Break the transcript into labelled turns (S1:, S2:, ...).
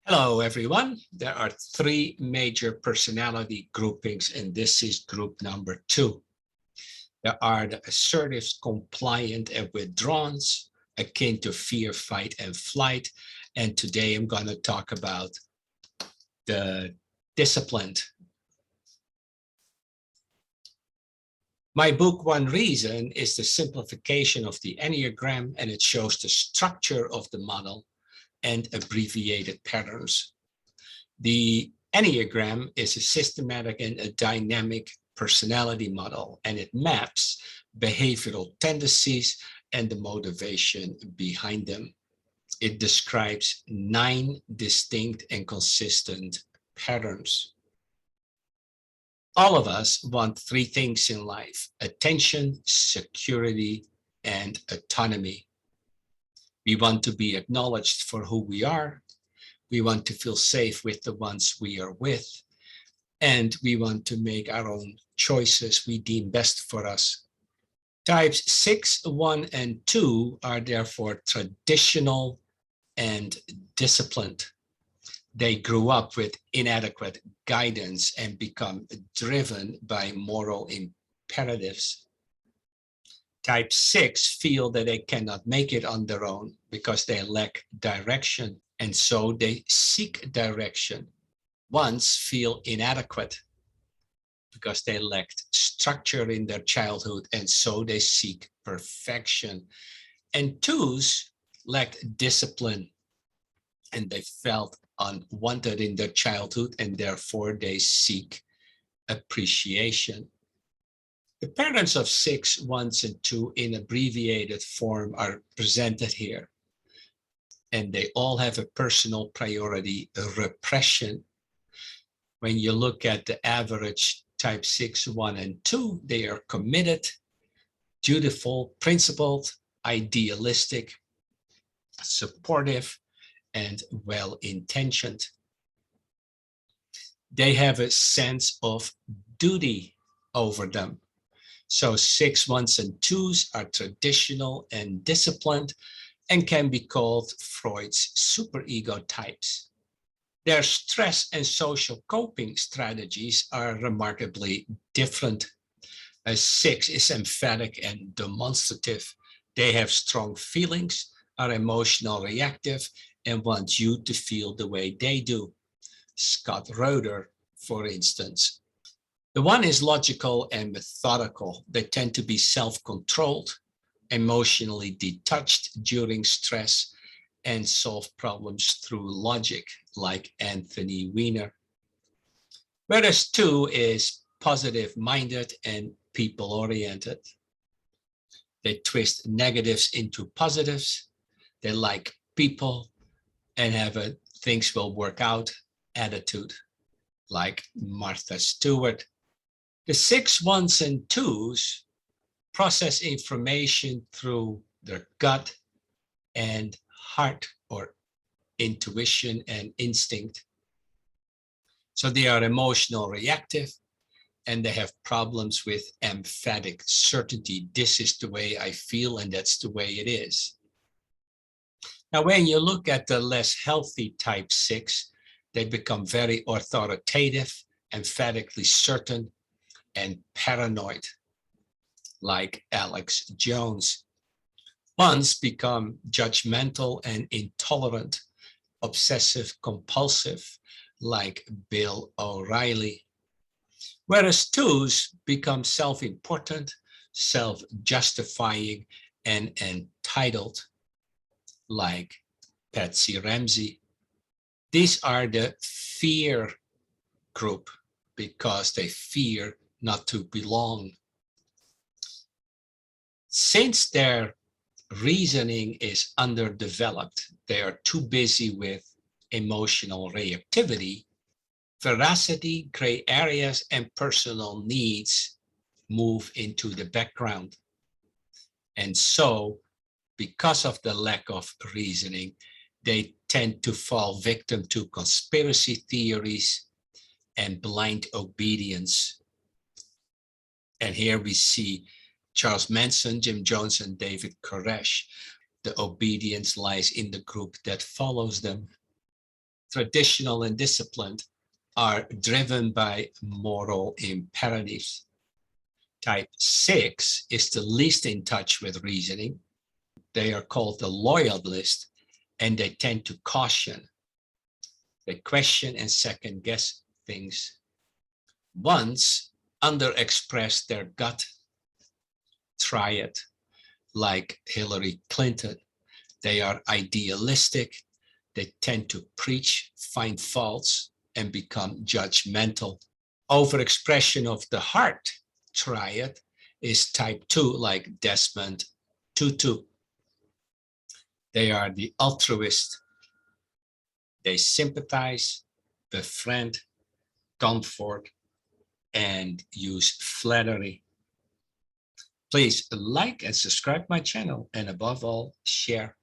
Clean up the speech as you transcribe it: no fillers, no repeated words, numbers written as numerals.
S1: Hello, everyone. There are three major personality groupings, and this is group number 2. There are the assertive, compliant, and withdrawns, akin to fear, fight, and flight. And today I'm going to talk about the disciplined. My book, One Reason, is the simplification of the Enneagram, and it shows the structure of the model and abbreviated patterns. The Enneagram is a systematic and a dynamic personality model, and it maps behavioral tendencies and the motivation behind them. It describes 9 distinct and consistent patterns. All of us want 3 things in life: attention, security, and autonomy. We want to be acknowledged for who we are. We want to feel safe with the ones we are with. And we want to make our own choices we deem best for us. Types 6, 1, and 2 are therefore traditional and disciplined. They grew up with inadequate guidance and become driven by moral imperatives. Type 6 feel that they cannot make it on their own because they lack direction, and so they seek direction. Ones feel inadequate because they lacked structure in their childhood, and so they seek perfection. And twos lacked discipline, and they felt unwanted in their childhood, and therefore they seek appreciation. The patterns of 6, 1, and 2 in abbreviated form are presented here, and they all have a personal priority, repression. When you look at the average type 6, 1, and 2, they are committed, dutiful, principled, idealistic, supportive, and well-intentioned. They have a sense of duty over them. So 6, 1s, and 2s are traditional and disciplined and can be called Freud's superego types. Their stress and social coping strategies are remarkably different. A 6 is emphatic and demonstrative. They have strong feelings, are emotional reactive, and want you to feel the way they do. Scott Roeder, for instance. The 1 is logical and methodical. They tend to be self-controlled, emotionally detached during stress, and solve problems through logic, like Anthony Weiner. Whereas 2 is positive-minded and people-oriented. They twist negatives into positives. They like people and have a things will work out attitude, like Martha Stewart. The 6, 1s, and 2s process information through their gut and heart, or intuition and instinct. So they are emotional reactive, and they have problems with emphatic certainty. This is the way I feel, and that's the way it is. Now, when you look at the less healthy type 6, they become very authoritative, emphatically certain, and paranoid, like Alex Jones. 1s become judgmental and intolerant, obsessive compulsive, like Bill O'Reilly. Whereas 2s become self-important, self-justifying, and entitled, like Patsy Ramsey. These are the fear group because they fear not to belong. Since their reasoning is underdeveloped, they are too busy with emotional reactivity, veracity, gray areas, and personal needs move into the background. And so, because of the lack of reasoning, they tend to fall victim to conspiracy theories and blind obedience. And here we see Charles Manson, Jim Jones, and David Koresh. The obedience lies in the group that follows them. traditional and disciplined, are driven by moral imperatives. Type 6 is the least in touch with reasoning. They are called the loyalist, and they tend to caution. They question and second guess things. Ones underexpress their gut. Try it, like Hillary Clinton. They are idealistic. They tend to preach, find faults, and become judgmental. Overexpression of the heart, try it, is type 2, like Desmond Tutu. They are the altruist. They sympathize, befriend, comfort, and use flattery. Please like and subscribe my channel, and above all, share.